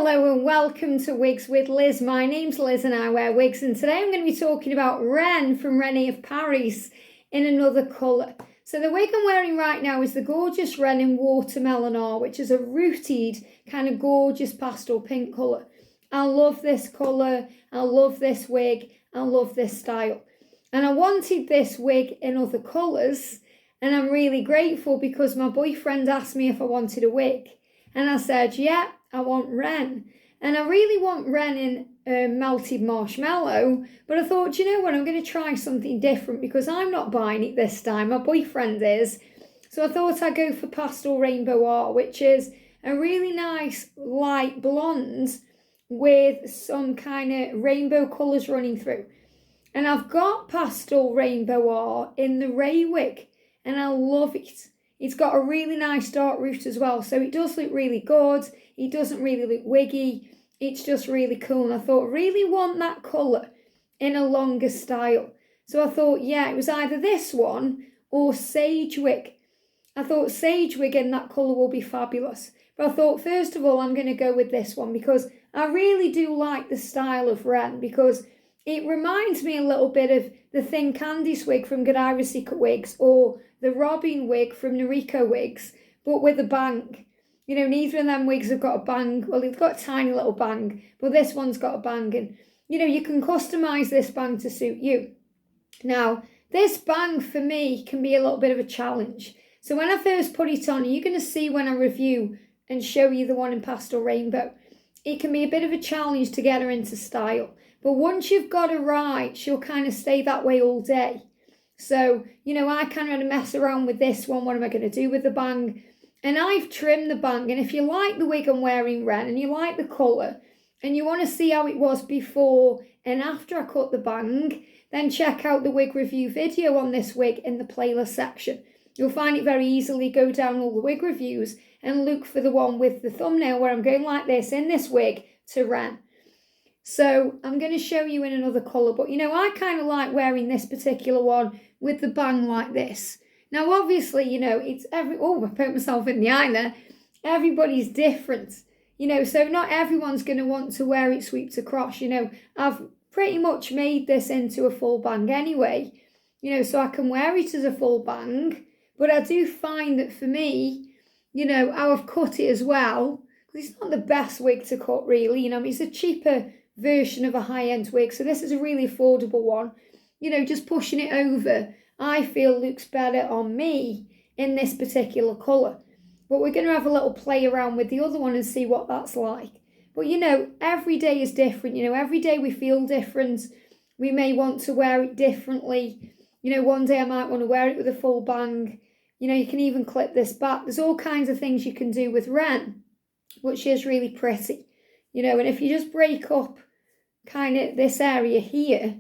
Hello and welcome to Wigs with Liz. My name's Liz and I wear wigs, and today I'm going to be talking about Wren from Rene Of Paris in another colour. So the wig I'm wearing right now is the gorgeous Wren in Watermelon R, which is a rooted kind of gorgeous pastel pink colour. I love this colour, I love this wig, I love this style. And I wanted this wig in other colours, and I'm really grateful because my boyfriend asked me if I wanted a wig. And I said, yeah, I want Wren. And I really want Wren in melted marshmallow. But I thought, you know what, I'm going to try something different because I'm not buying it this time. My boyfriend is. So I thought I'd go for Pastel Rainbow Art, which is a really nice light blonde with some kind of rainbow colours running through. And I've got Pastel Rainbow Art in the Rene Wig, and I love it. It's got a really nice dark root as well, so it does look really good. It doesn't really look wiggy. It's just really cool, and I thought, really want that colour in a longer style. So I thought, yeah, it was either this one or Sage Wig. I thought Sage Wig in that colour will be fabulous. But I thought, first of all, I'm going to go with this one because I really do like the style of Wren, because it reminds me a little bit of the Thin Candice wig from Good Irish Secret Wigs, or the Robin wig from Noriko Wigs, but with a bang. You know, neither of them wigs have got a bang. Well, they've got a tiny little bang, but this one's got a bang. And, you know, you can customise this bang to suit you. Now, this bang for me can be a little bit of a challenge. So when I first put it on, you're going to see when I review and show you the one in Pastel Rainbow, it can be a bit of a challenge to get her into style. But once you've got her right, she'll kind of stay that way all day. So, you know, I kind of mess around with this one. What am I going to do with the bang? And I've trimmed the bang. And if you like the wig I'm wearing, Wren, and you like the colour, and you want to see how it was before and after I cut the bang, then check out the wig review video on this wig in the playlist section. You'll find it very easily. Go down all the wig reviews and look for the one with the thumbnail where I'm going like this in this wig to Wren. So I'm going to show you in another colour, but you know, I kind of like wearing this particular one with the bang like this. Now, obviously, you know, it's I put myself in the eye there. Everybody's different, you know, so not everyone's going to want to wear it swept across. You know, I've pretty much made this into a full bang anyway, you know, so I can wear it as a full bang. But I do find that for me, you know, how I've cut it as well, because it's not the best wig to cut really, you know, I mean, it's a cheaper version of a high-end wig, so this is a really affordable one. You know, just pushing it over, I feel looks better on me in this particular colour. But we're going to have a little play around with the other one and see what that's like. But you know, every day is different. You know, every day we feel different. We may want to wear it differently. You know, one day I might want to wear it with a full bang. You know, you can even clip this back. There's all kinds of things you can do with Wren, but she is really pretty. You know, and if you just break up kind of this area here,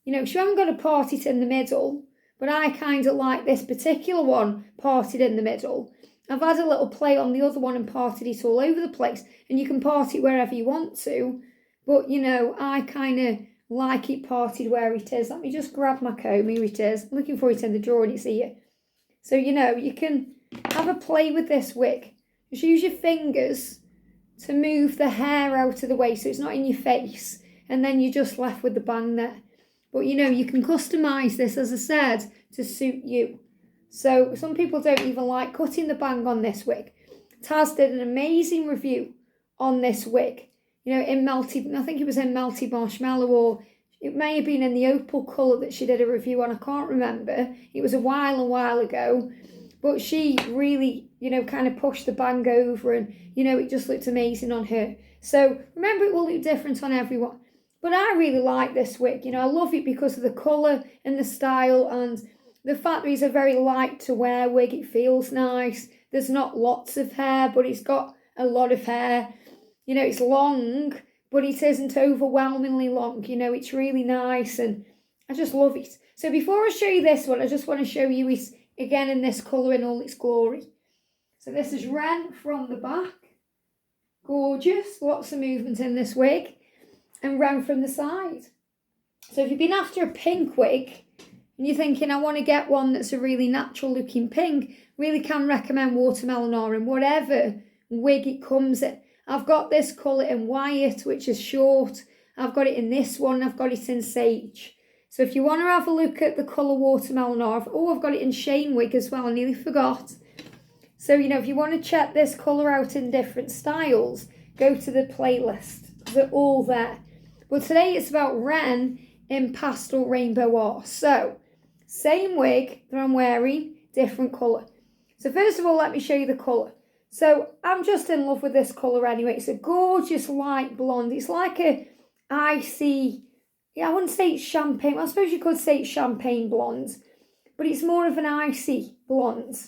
you know, she hasn't got to part it in the middle, but I kind of like this particular one parted in the middle. I've had a little play on the other one and parted it all over the place, and you can part it wherever you want to, but, you know, I kind of like it parted where it is. Let me just grab my comb. Here it is. I'm looking for it in the drawer and it's here. So, you know, you can have a play with this wig. Just use your fingers to move the hair out of the way so it's not in your face, and then you're just left with the bang there. But you know, you can customise this, as I said, to suit you. So some people don't even like cutting the bang on this wig. Taz did an amazing review on this wig, you know, in melted, I think it was in melted marshmallow, or it may have been in the opal colour that she did a review on, I can't remember. It was a while ago. But she really, you know, kind of pushed the bang over, and, you know, it just looked amazing on her. So remember, it will look different on everyone. But I really like this wig. You know, I love it because of the colour and the style, and the fact that it's a very light to wear wig. It feels nice. There's not lots of hair, but it's got a lot of hair. You know, it's long, but it isn't overwhelmingly long. You know, it's really nice, and I just love it. So before I show you this one, I just want to show you it again in this colour in all its glory. So this is Wren from the back. Gorgeous. Lots of movement in this wig. And Wren from the side. So if you've been after a pink wig and you're thinking, I want to get one that's a really natural looking pink, really can recommend Watermelon R in whatever wig it comes in. I've got this colour in Wyatt, which is short. I've got it in this one. I've got it in Sage. So if you want to have a look at the colour Watermelon, I've got it in Shane Wig as well. I nearly forgot. So, if you want to check this colour out in different styles, go to the playlist. They're all there. But today it's about Wren in Pastel Rainbow R. So, same wig that I'm wearing, different colour. So first of all, let me show you the colour. So I'm just in love with this colour anyway. It's a gorgeous light blonde. It's like a icy, I wouldn't say it's champagne. Well, I suppose you could say it's champagne blonde. But it's more of an icy blonde.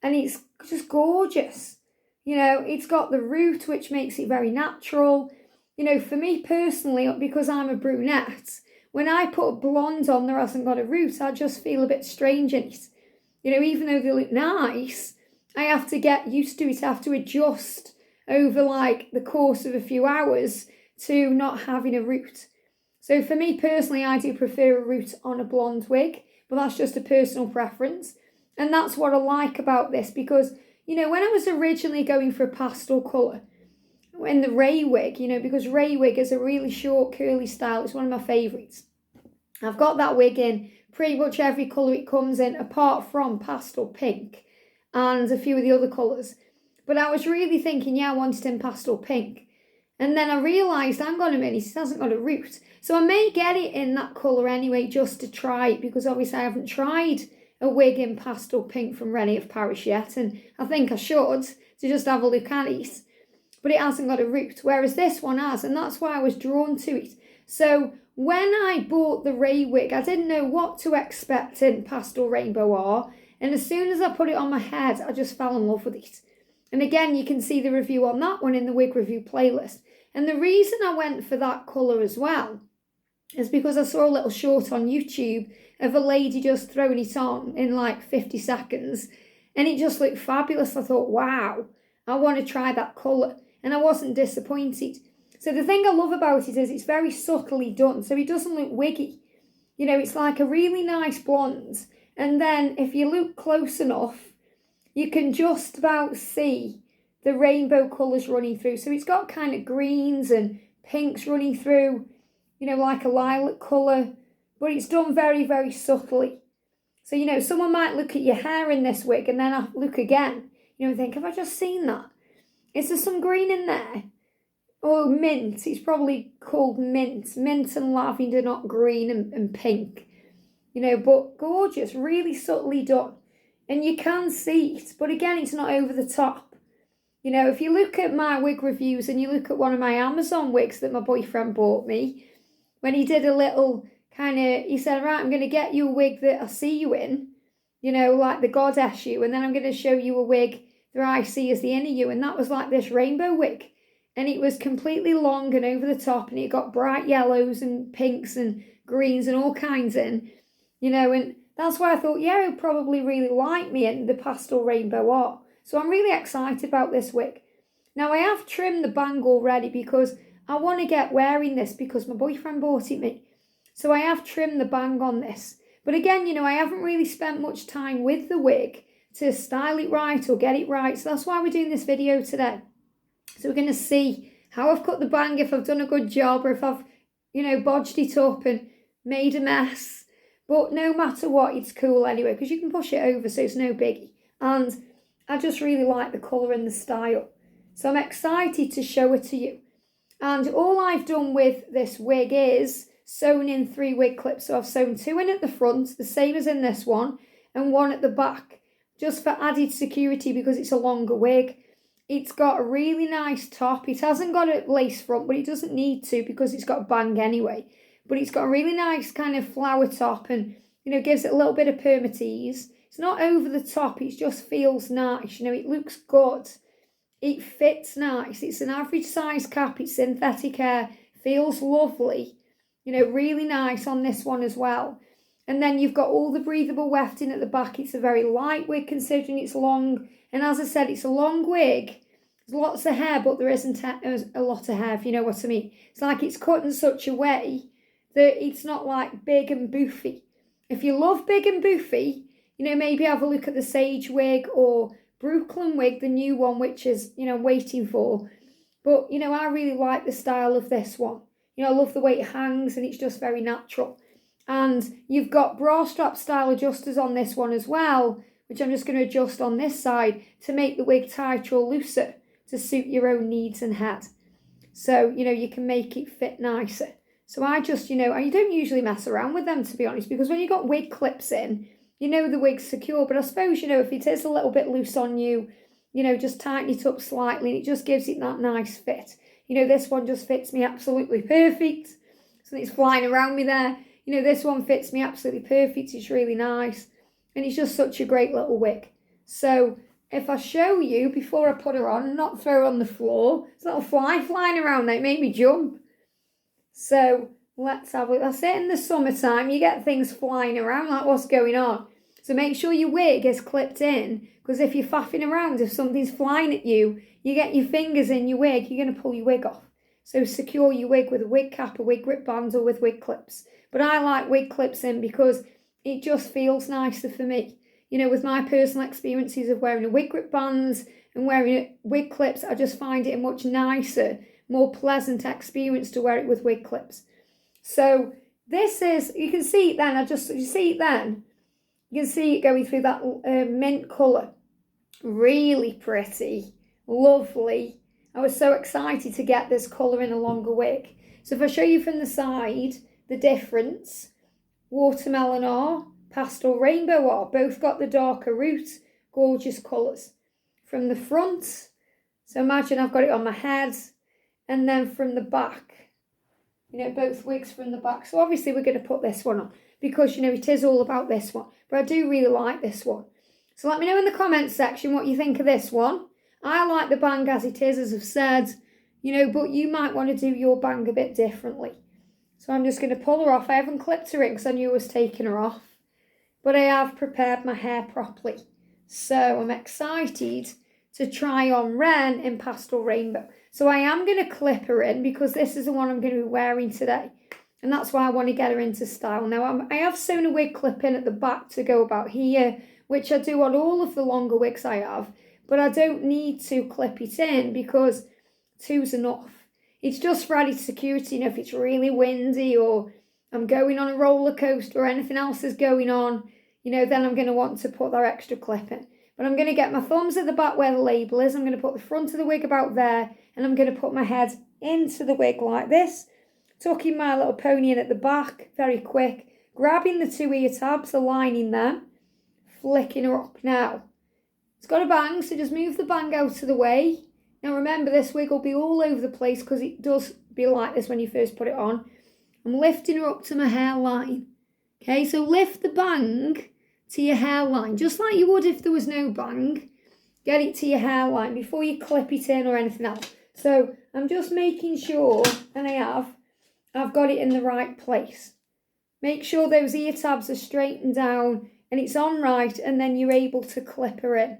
And it's just gorgeous. It's got the root, which makes it very natural. For me personally, because I'm a brunette, when I put a blonde on that hasn't got a root, I just feel a bit strange in it. Even though they look nice, I have to get used to it. I have to adjust over the course of a few hours to not having a root. So for me personally, I do prefer a root on a blonde wig, but that's just a personal preference. And that's what I like about this because, when I was originally going for a pastel colour in the Ray wig, because Ray wig is a really short curly style. It's one of my favourites. I've got that wig in pretty much every colour it comes in apart from pastel pink and a few of the other colours. But I was really thinking, I wanted in pastel pink. And then I realised, hang on a minute, it hasn't got a root. So I may get it in that colour anyway just to try it because obviously I haven't tried a wig in pastel pink from Rene Of Paris yet. And I think I should to just have a look at it. But it hasn't got a root, whereas this one has. And that's why I was drawn to it. So when I bought the Ray wig, I didn't know what to expect in Pastel Rainbow R. And as soon as I put it on my head, I just fell in love with it. And again, you can see the review on that one in the wig review playlist. And the reason I went for that colour as well is because I saw a little short on YouTube of a lady just throwing it on in 50 seconds. And it just looked fabulous. I thought, wow, I want to try that colour. And I wasn't disappointed. So the thing I love about it is it's very subtly done. So it doesn't look wiggy. It's like a really nice blonde. And then if you look close enough, you can just about see the rainbow colours running through. So it's got kind of greens and pinks running through, like a lilac colour. But it's done very, very subtly. So, someone might look at your hair in this wig and then look again, and think, have I just seen that? Is there some green in there? Or mint. It's probably called mint. Mint and lavender, not green and pink. But gorgeous, really subtly done. And you can see it, but again, it's not over the top. If you look at my wig reviews and you look at one of my Amazon wigs that my boyfriend bought me, when he did a little he said, right, I'm going to get you a wig that I see you in, like the goddess you, and then I'm going to show you a wig that I see as the inner you, and that was like this rainbow wig. And it was completely long and over the top, and it got bright yellows and pinks and greens and all kinds in, and that's why I thought, he'll probably really like me in the Pastel Rainbow R. So I'm really excited about this wig. Now I have trimmed the bang already because I want to get wearing this because my boyfriend bought it me. So I have trimmed the bang on this. But again, I haven't really spent much time with the wig to style it right or get it right. So that's why we're doing this video today. So we're going to see how I've cut the bang, if I've done a good job or if I've, bodged it up and made a mess. But no matter what, it's cool anyway because you can push it over so it's no biggie. And I just really like the colour and the style. So I'm excited to show it to you. And all I've done with this wig is sewn in 3 wig clips. So I've sewn 2 in at the front, the same as in this one, and 1 at the back, just for added security because it's a longer wig. It's got a really nice top. It hasn't got a lace front, but it doesn't need to because it's got a bang anyway. But it's got a really nice kind of flower top and, gives it a little bit of permatease. It's not over the top. It just feels nice. It looks good. It fits nice. It's an average size cap. It's synthetic hair. Feels lovely. Really nice on this one as well. And then you've got all the breathable wefting at the back. It's a very light wig considering it's long. And as I said, it's a long wig. There's lots of hair, but there isn't a lot of hair, if you know what I mean. It's like it's cut in such a way that it's not like big and boofy. If you love big and boofy, maybe have a look at the Sage wig or Brooklyn wig, the new one, which is, I'm waiting for. But, you know, I really like the style of this one. You know, I love the way it hangs and it's just very natural. And you've got bra strap style adjusters on this one as well, which I'm just going to adjust on this side to make the wig tighter or looser to suit your own needs and head. So, you know, you can make it fit nicer. So I just, you know, I don't usually mess around with them, to be honest, because when you've got wig clips in, you know the wig's secure. But I suppose, you know, if it is a little bit loose on you, you know, just tighten it up slightly and it just gives it that nice fit. You know, this one just fits me absolutely perfect. So it's flying around me there. You know, this one fits me absolutely perfect. It's really nice. And it's just such a great little wig. So if I show you before I put her on and not throw her on the floor, it's a little fly flying around there. It made me jump. So let's have a look. That's it, in the summertime, you get things flying around like what's going on. So make sure your wig is clipped in, because if you're faffing around, if something's flying at you, you get your fingers in your wig, you're going to pull your wig off. So secure your wig with a wig cap, a wig grip band, or with wig clips. But I like wig clips in because it just feels nicer for me. You know, with my personal experiences of wearing a wig grip bands and wearing wig clips, I just find it a much nicer, more pleasant experience to wear it with wig clips. So this is, you can see it then, you see it then? You can see it going through that mint colour. Really pretty, lovely. I was so excited to get this colour in a longer wig. So if I show you from the side, the difference, watermelon or pastel rainbow or both got the darker root, gorgeous colours. From the front, so imagine I've got it on my head, and then from the back, you know, both wigs from the back. So obviously we're going to put this one on because, you know, it is all about this one. But I do really like this one. So let me know in the comments section what you think of this one. I like the bang as it is, as I've said, you know, but you might want to do your bang a bit differently. So I'm just going to pull her off. I haven't clipped her in because I knew I was taking her off. But I have prepared my hair properly. So I'm excited to try on Wren in Pastel Rainbow. So I am going to clip her in because this is the one I'm going to be wearing today. And that's why I want to get her into style. Now, I have sewn a wig clip in at the back to go about here, which I do on all of the longer wigs I have. But I don't need to clip it in because two's enough. It's just for added security, you know, if it's really windy or I'm going on a roller coaster or anything else is going on, you know, then I'm going to want to put that extra clip in. But I'm going to get my thumbs at the back where the label is. I'm going to put the front of the wig about there, and I'm going to put my head into the wig like this, tucking my little pony in at the back, very quick, grabbing the two ear tabs, aligning them, flicking her up. Now, it's got a bang, so just move the bang out of the way. Now remember, this wig will be all over the place because it does be like this when you first put it on. I'm lifting her up to my hairline. Okay, so lift the bang to your hairline, just like you would if there was no bang. Get it to your hairline before you clip it in or anything else. So I'm just making sure, and I've got it in the right place. Make sure those ear tabs are straightened down and it's on right, and then you're able to clip her in.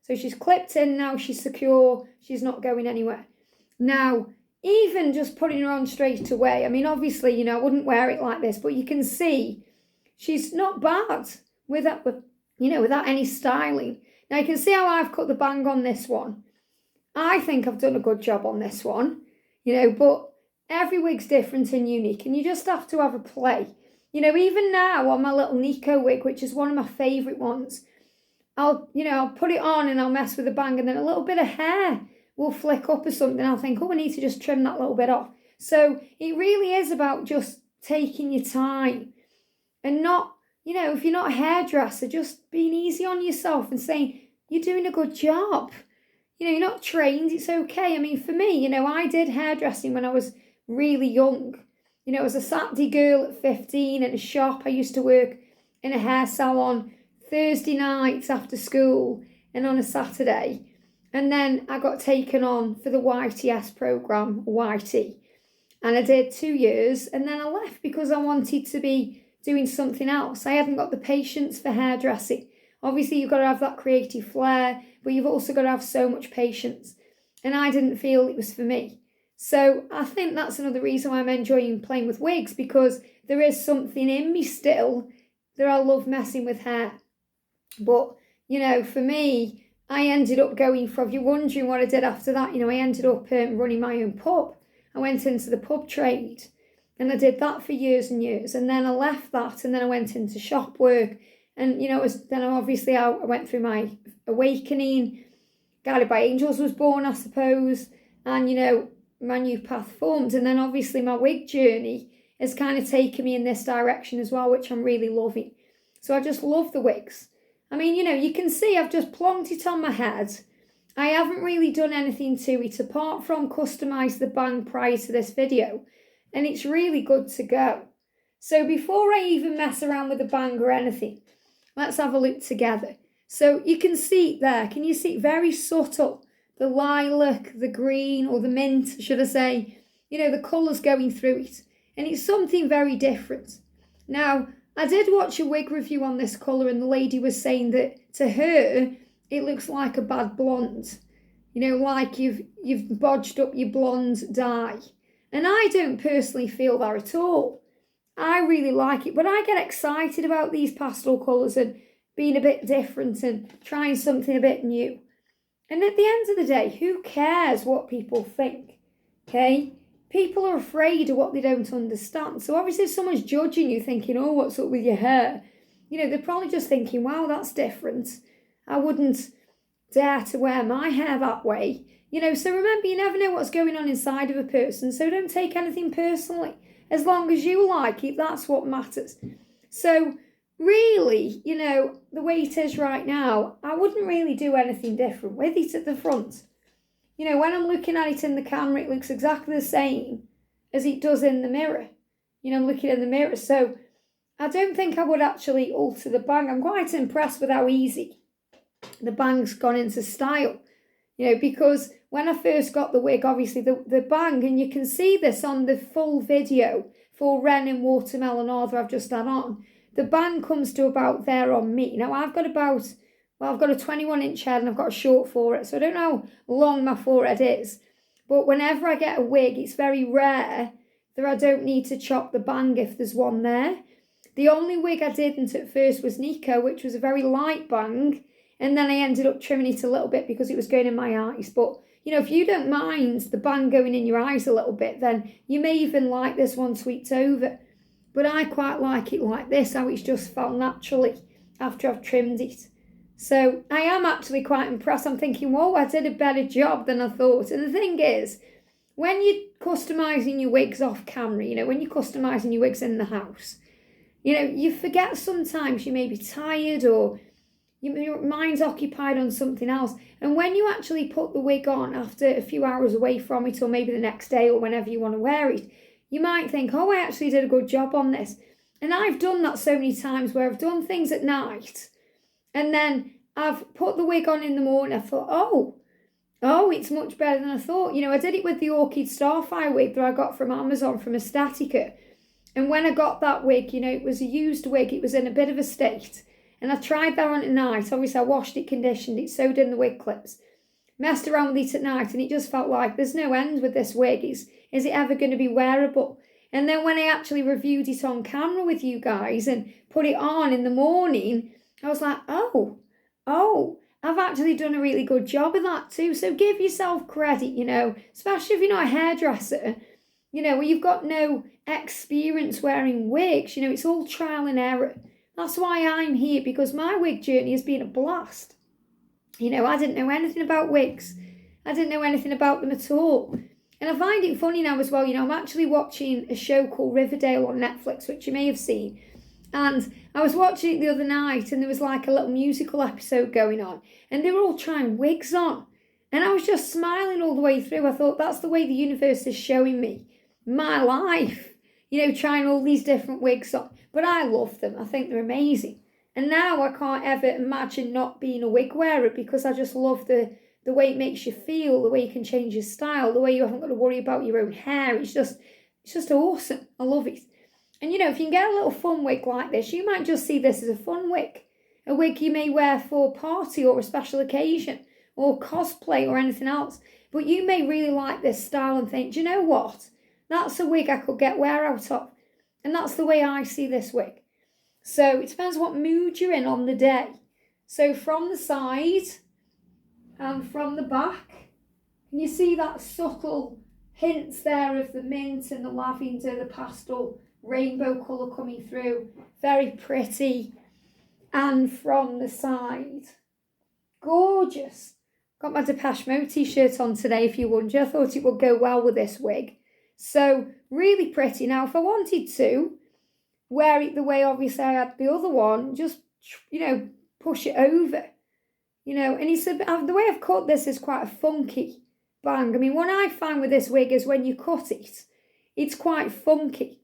So she's clipped in now, she's secure, she's not going anywhere. Now, even just putting her on straight away, I mean, obviously, you know, I wouldn't wear it like this, but you can see she's not bad without any styling. Now, you can see how I've cut the bang on this one. I think I've done a good job on this one, you know, but every wig's different and unique, and you just have to have a play. You know, even now on my little Nico wig, which is one of my favourite ones, I'll put it on and I'll mess with the bang, and then a little bit of hair will flick up or something. I'll think, oh, I need to just trim that little bit off. So it really is about just taking your time and not, you know, if you're not a hairdresser, just being easy on yourself and saying, you're doing a good job. You know, you're not trained, it's okay. I mean, for me, you know, I did hairdressing when I was really young. You know, I was a Saturday girl at 15 at a shop. I used to work in a hair salon Thursday nights after school and on a Saturday. And then I got taken on for the YTS programme, YT. And I did 2 years, and then I left because I wanted to be doing something else. I hadn't got the patience for hairdressing. Obviously, you've got to have that creative flair, but you've also got to have so much patience. And I didn't feel it was for me. So I think that's another reason why I'm enjoying playing with wigs, because there is something in me still that I love messing with hair. But, you know, for me, I ended up going for, if you're wondering what I did after that, I ended up running my own pub. I went into the pub trade and I did that for years and years. And then I left that and then I went into shop work. And, then I went through my awakening. Guided by Angels was born, I suppose. And, my new path formed. And then obviously my wig journey has kind of taken me in this direction as well, which I'm really loving. So I just love the wigs. I mean, you can see I've just plonked it on my head. I haven't really done anything to it apart from customise the bang prior to this video. And it's really good to go. So before I even mess around with the bang or anything, let's have a look together. So you can see it there. Can you see it? Very subtle. The lilac, the green, or the mint, should I say. The colours going through it. And it's something very different. Now, I did watch a wig review on this colour and the lady was saying that to her, it looks like a bad blonde. Like you've bodged up your blonde dye. And I don't personally feel that at all. I really like it, but I get excited about these pastel colours and being a bit different and trying something a bit new. And at the end of the day, who cares what people think, okay? People are afraid of what they don't understand. So obviously if someone's judging you thinking, oh, what's up with your hair? They're probably just thinking, wow, that's different. I wouldn't dare to wear my hair that way. So remember, you never know what's going on inside of a person. So don't take anything personally. As long as you like it, that's what matters. So really, the way it is right now, I wouldn't really do anything different with it at the front. When I'm looking at it in the camera, it looks exactly the same as it does in the mirror. I'm looking in the mirror. So I don't think I would actually alter the bang. I'm quite impressed with how easy the bang's gone into style. Because when I first got the wig, obviously the bang, and you can see this on the full video for Wren and Watermelon Arthur I've just had on, the bang comes to about there on me. Now I've got a 21-inch head and I've got a short forehead, so I don't know how long my forehead is. But whenever I get a wig, it's very rare that I don't need to chop the bang if there's one there. The only wig I didn't at first was Nico, which was a very light bang, and then I ended up trimming it a little bit because it was going in my eyes. But, if you don't mind the bang going in your eyes a little bit, then you may even like this one tweaked over. But I quite like it like this, how it's just felt naturally after I've trimmed it. So I am actually quite impressed. I'm thinking, whoa, I did a better job than I thought. And the thing is, when you're customising your wigs off camera, when you're customising your wigs in the house, you forget sometimes you may be tired or your mind's occupied on something else. And when you actually put the wig on after a few hours away from it, or maybe the next day or whenever you want to wear it, you might think, oh, I actually did a good job on this. And I've done that so many times where I've done things at night and then I've put the wig on in the morning. I thought, oh, it's much better than I thought. I did it with the Orchid Starfire wig that I got from Amazon from Estatica. And when I got that wig, it was a used wig. It was in a bit of a state. And I tried that on at night. Obviously, I washed it, conditioned it, sewed in the wig clips. Messed around with it at night, and it just felt like there's no end with this wig. Is it ever going to be wearable? And then when I actually reviewed it on camera with you guys and put it on in the morning, I was like, oh, I've actually done a really good job of that too. So give yourself credit, especially if you're not a hairdresser, where you've got no experience wearing wigs. It's all trial and error. That's why I'm here, because my wig journey has been a blast. I didn't know anything about wigs. I didn't know anything about them at all. And I find it funny now as well, I'm actually watching a show called Riverdale on Netflix, which you may have seen. And I was watching it the other night and there was like a little musical episode going on. And they were all trying wigs on. And I was just smiling all the way through. I thought, that's the way the universe is showing me my life. Trying all these different wigs on. But I love them. I think they're amazing. And now I can't ever imagine not being a wig wearer, because I just love the way it makes you feel, the way you can change your style, the way you haven't got to worry about your own hair. It's just awesome. I love it. And if you can get a little fun wig like this, you might just see this as a fun wig. A wig you may wear for a party or a special occasion or cosplay or anything else. But you may really like this style and think, do you know what? That's a wig I could get wear out of. And that's the way I see this wig. So it depends what mood you're in on the day. So from the side, and from the back. Can you see that subtle hints there of the mint and the lavender, the pastel rainbow colour coming through? Very pretty. And from the side, gorgeous. Got my Depeche Mode t-shirt on today, if you wonder. I thought it would go well with this wig. So, really pretty. Now, if I wanted to wear it the way, obviously, I had the other one, just, push it over. And it's the way I've cut this is quite a funky bang. I mean, what I find with this wig is when you cut it, it's quite funky.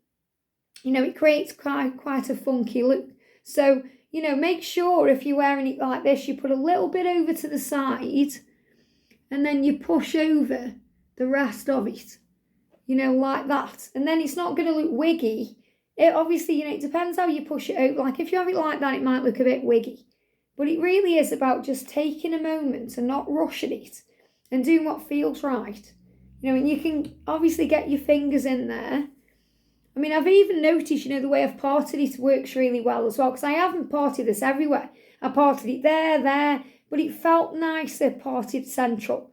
It creates quite a funky look. So, make sure if you're wearing it like this, you put a little bit over to the side and then you push over the rest of it, like that. And then it's not going to look wiggy. It obviously, it depends how you push it over. Like if you have it like that, it might look a bit wiggy. But it really is about just taking a moment and not rushing it and doing what feels right. And you can obviously get your fingers in there. I mean, I've even noticed, the way I've parted it works really well as well, because I haven't parted this everywhere. I parted it there, but it felt nicer parted central.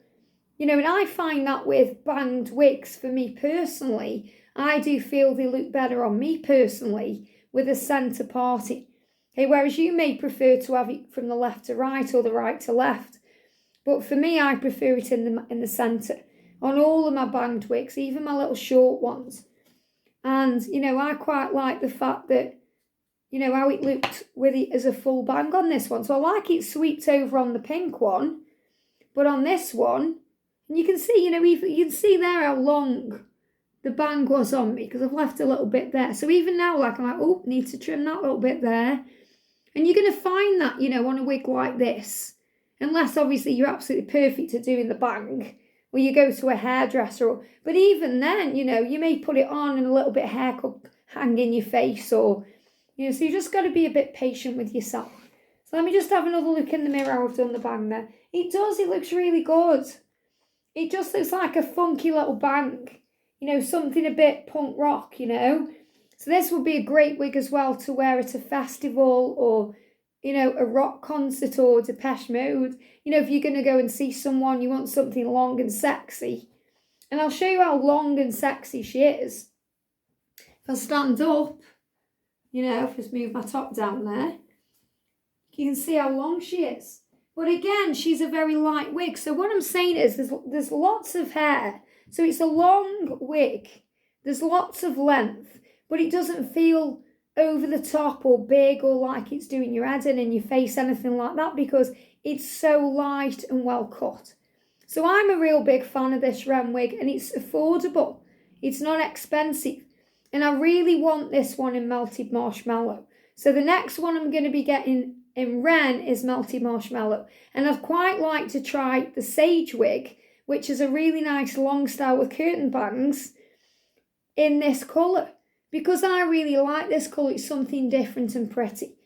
And I find that with banged wigs, for me personally, I do feel they look better on me personally with a centre parting. Okay, whereas you may prefer to have it from the left to right or the right to left. But for me, I prefer it in the centre on all of my banged wigs, even my little short ones. And, I quite like the fact that, how it looked with it as a full bang on this one. So I like it swept over on the pink one, but on this one, and you can see, you can see there how long the bang was on me because I've left a little bit there. So even now, I'm like, oh, need to trim that little bit there. And you're going to find that, on a wig like this, unless obviously you're absolutely perfect at doing the bang, or you go to a hairdresser. But even then, you may put it on and a little bit of hair could hang in your face or, so you just got to be a bit patient with yourself. So let me just have another look in the mirror how I've done the bang there. It looks really good. It just looks like a funky little bang, something a bit punk rock, So this would be a great wig as well to wear at a festival or, a rock concert or Depeche Mode. If you're going to go and see someone, you want something long and sexy. And I'll show you how long and sexy she is. If I stand up, if I just move my top down there, you can see how long she is. But again, she's a very light wig. So what I'm saying is there's lots of hair. So it's a long wig. There's lots of length, but it doesn't feel over the top or big or like it's doing your head in your face, anything like that, because it's so light and well cut. So I'm a real big fan of this Wren wig, and it's affordable. It's not expensive. And I really want this one in melted marshmallow. So the next one I'm going to be getting in Wren is melted marshmallow. And I'd quite like to try the sage wig, which is a really nice long style with curtain bangs in this colour. Because I really like this colour, it's something different and pretty.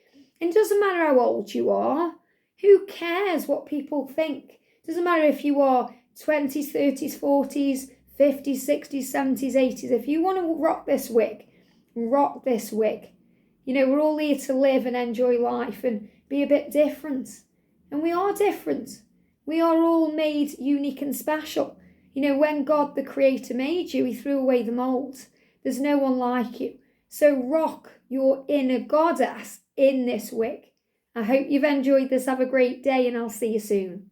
And it doesn't matter how old you are. Who cares what people think? It doesn't matter if you are 20s, 30s, 40s, 50s, 60s, 70s, 80s. If you want to rock this wig, rock this wig. We're all here to live and enjoy life and be a bit different. And we are different. We are all made unique and special. When God, the Creator, made you, He threw away the mould. There's no one like you. So rock your inner goddess in this wig. I hope you've enjoyed this. Have a great day and I'll see you soon.